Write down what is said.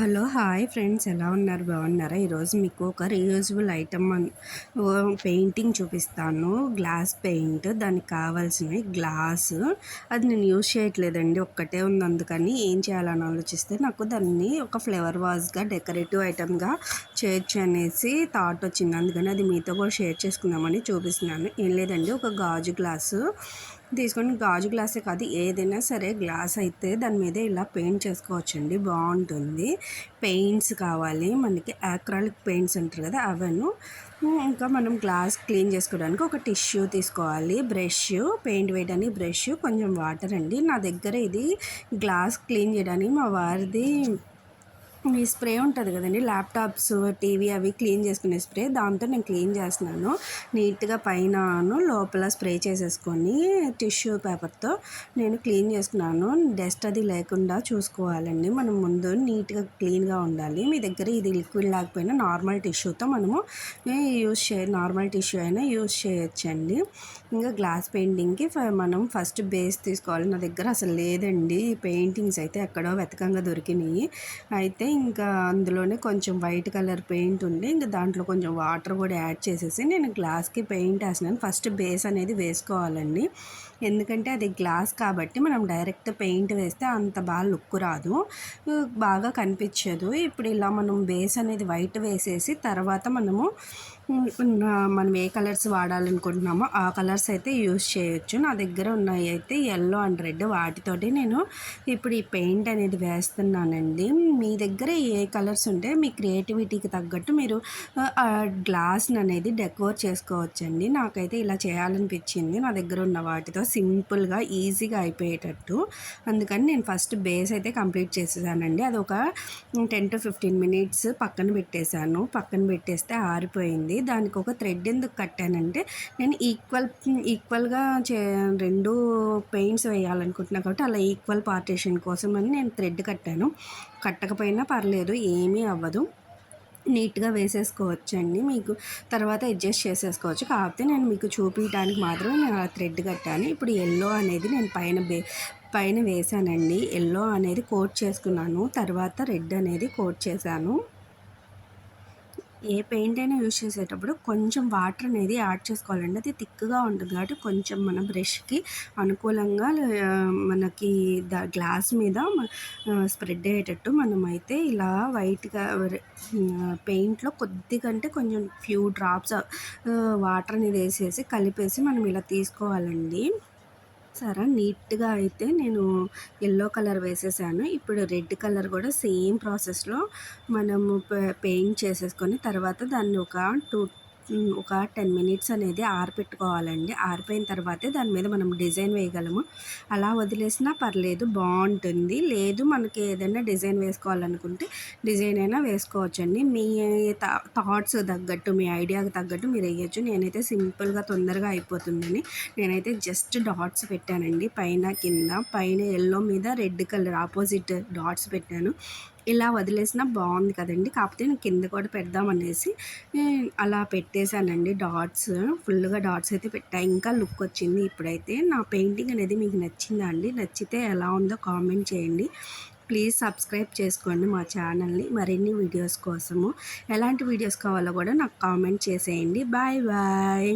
Hello hi friends, ఎలా ఉన్నారు? బాగున్నారా? ఈరోజు మీకు ఒక రీయూజబుల్ ఐటమ్ పెయింటింగ్ చూపిస్తాను. గ్లాస్ పెయింట్, దానికి కావాల్సినవి గ్లాసు. అది నేను యూజ్ చేయట్లేదండి, ఒక్కటే ఉంది. అందుకని ఏం చేయాలని ఆలోచిస్తే నాకు దాన్ని ఒక ఫ్లవర్ వాజ్గా డెకరేటివ్ ఐటమ్గా చేయొచ్చు అనేసి థాట్ వచ్చింది. అందుకని అది మీతో కూడా షేర్ చేసుకుందామని చూపిస్తున్నాను. ఏం లేదండి, ఒక గాజు గ్లాసు తీసుకొని, గాజు గ్లాసే కాదు ఏదైనా సరే గ్లాస్ అయితే దాని మీద ఇలా పెయింట్ చేసుకోవచ్చండి, బాగుంటుంది. పెయింట్స్ కావాలి మనకి, యాక్రాలిక్ పెయింట్స్ అంటారు కదా అవను. ఇంకా మనం గ్లాస్ క్లీన్ చేసుకోవడానికి ఒక టిష్యూ తీసుకోవాలి, బ్రష్, పెయింట్ వేయడానికి బ్రష్, కొంచెం వాటర్ అండి. నా దగ్గర ఇది గ్లాస్ క్లీన్ చేయడానికి మా వారిది ఈ స్ప్రే ఉంటుంది కదండి, ల్యాప్టాప్స్, టీవీ అవి క్లీన్ చేసుకునే స్ప్రే, దాంతో నేను క్లీన్ చేస్తున్నాను. నీట్గా పైన లోపల స్ప్రే చేసేసుకొని టిష్యూ పేపర్తో నేను క్లీన్ చేసుకున్నాను. డస్ట్ అది లేకుండా చూసుకోవాలండి మనం, ముందు నీట్గా క్లీన్గా ఉండాలి. మీ దగ్గర ఇది లిక్విడ్ లేకపోయినా నార్మల్ టిష్యూతో మనము నార్మల్ టిష్యూ అయినా యూజ్ చేయొచ్చండి. ఇంకా గ్లాస్ పెయింటింగ్కి మనం ఫస్ట్ బేస్ తీసుకోవాలి. నా దగ్గర అసలు లేదండి పెయింటింగ్స్, అయితే ఎక్కడో వెతకంగా దొరికినాయి. అయితే ఇంకా అందులోనే కొంచెం వైట్ కలర్ పెయింట్ ఉండి, ఇంకా దాంట్లో కొంచెం వాటర్ కూడా యాడ్ చేసేసి నేను గ్లాస్కి పెయింట్ వేసినాను. ఫస్ట్ బేస్ అనేది వేసుకోవాలండి, ఎందుకంటే అది గ్లాస్ కాబట్టి మనం డైరెక్ట్ పెయింట్ వేస్తే అంత బాగా లుక్ రాదు, బాగా కనిపించదు. ఇప్పుడు ఇలా మనం బేస్ అనేది వైట్ వేసేసి తర్వాత మనం ఏ కలర్స్ వాడాలనుకుంటున్నామో ఆ కలర్స్ అయితే యూస్ చేయొచ్చు. నా దగ్గర ఉన్నాయి అయితే ఎల్లో అండ్ రెడ్, వాటితోటి నేను ఇప్పుడు ఈ పెయింట్ అనేది వేస్తున్నానండి. మీ దగ్గర ఏ కలర్స్ ఉంటే మీ క్రియేటివిటీకి తగ్గట్టు మీరు గ్లాస్ని అనేది డెకోర్ చేసుకోవచ్చండి. నాకైతే ఇలా చేయాలనిపించింది, నా దగ్గర ఉన్న వాటితో సింపుల్గా ఈజీగా అయిపోయేటట్టు. అందుకని నేను ఫస్ట్ బేస్ అయితే కంప్లీట్ చేసేసానండి. అది ఒక 10 to 15 minutes పక్కన పెట్టేశాను. పక్కన పెట్టేస్తే ఆరిపోయింది. దానికి ఒక థ్రెడ్ ఎందుకు కట్టానంటే, నేను ఈక్వల్గా రెండు పెయింట్స్ వేయాలనుకుంటున్నాను కాబట్టి అలా ఈక్వల్ పార్టీషన్ కోసం అని నేను థ్రెడ్ కట్టాను. కట్టకపోయినా పర్లేదు, ఏమీ అవ్వదు, నీట్గా వేసేసుకోవచ్చండి. మీకు తర్వాత అడ్జస్ట్ చేసేసుకోవచ్చు. కాకపోతే నేను మీకు చూపించడానికి మాత్రం నేను ఆ థ్రెడ్ కట్టాను. ఇప్పుడు ఎల్లో అనేది నేను పైన వేసానండి. ఎల్లో అనేది కోట్ చేసుకున్నాను, తర్వాత రెడ్ అనేది కోట్ చేశాను. ఏ పెయింట్ అయినా యూజ్ చేసేటప్పుడు కొంచెం వాటర్ అనేది యాడ్ చేసుకోవాలండి. అది థిక్గా ఉంటుంది కాబట్టి కొంచెం మన బ్రష్కి అనుకూలంగా మనకి గ్లాస్ మీద స్ప్రెడ్ అయ్యేటట్టు మనమైతే ఇలా వైట్గా పెయింట్లో కొద్దిగా అంటే కొంచెం ఫ్యూ డ్రాప్స్ వాటర్ అనేది వేసేసి కలిపేసి మనం ఇలా తీసుకోవాలండి. సరే, నీట్గా అయితే నేను ఎల్లో కలర్ వేసేసాను. ఇప్పుడు రెడ్ కలర్ కూడా సేమ్ ప్రాసెస్లో మనము పెయింట్ చేసేసుకొని తర్వాత దాన్ని ఒక 10 minutes అనేది ఆరిపెట్టుకోవాలండి. ఆరిపోయిన తర్వాతే దాని మీద మనం డిజైన్ వేయగలము. అలా వదిలేసినా పర్లేదు, బాగుంటుంది. లేదు మనకి ఏదైనా డిజైన్ వేసుకోవాలనుకుంటే డిజైన్ అయినా వేసుకోవచ్చండి. మీ థాట్స్ తగ్గట్టు, మీ ఐడియాకి తగ్గట్టు మీరు వేయచ్చు. నేనైతే సింపుల్గా తొందరగా అయిపోతుందని నేనైతే జస్ట్ డాట్స్ పెట్టానండి, పైన కింద. పైన ఎల్లో మీద రెడ్ కలర్ ఆపోజిట్ డాట్స్ పెట్టాను. ఇలా వదిలేసినా బాగుంది కదండి, కాకపోతే నేను కింద కూడా పెడదామనేసి అలా పెట్టేశానండి. ఫుల్గా డాట్స్ అయితే పెట్టా, ఇంకా లుక్ వచ్చింది. ఇప్పుడైతే నా పెయింటింగ్ అనేది మీకు నచ్చిందా అండి? నచ్చితే ఎలా ఉందో కామెంట్ చేయండి. ప్లీజ్ సబ్స్క్రైబ్ చేసుకోండి మా ఛానల్ని మరిన్ని వీడియోస్ కోసము. ఎలాంటి వీడియోస్ కావాలో కూడా నాకు కామెంట్ చేసేయండి. Bye bye.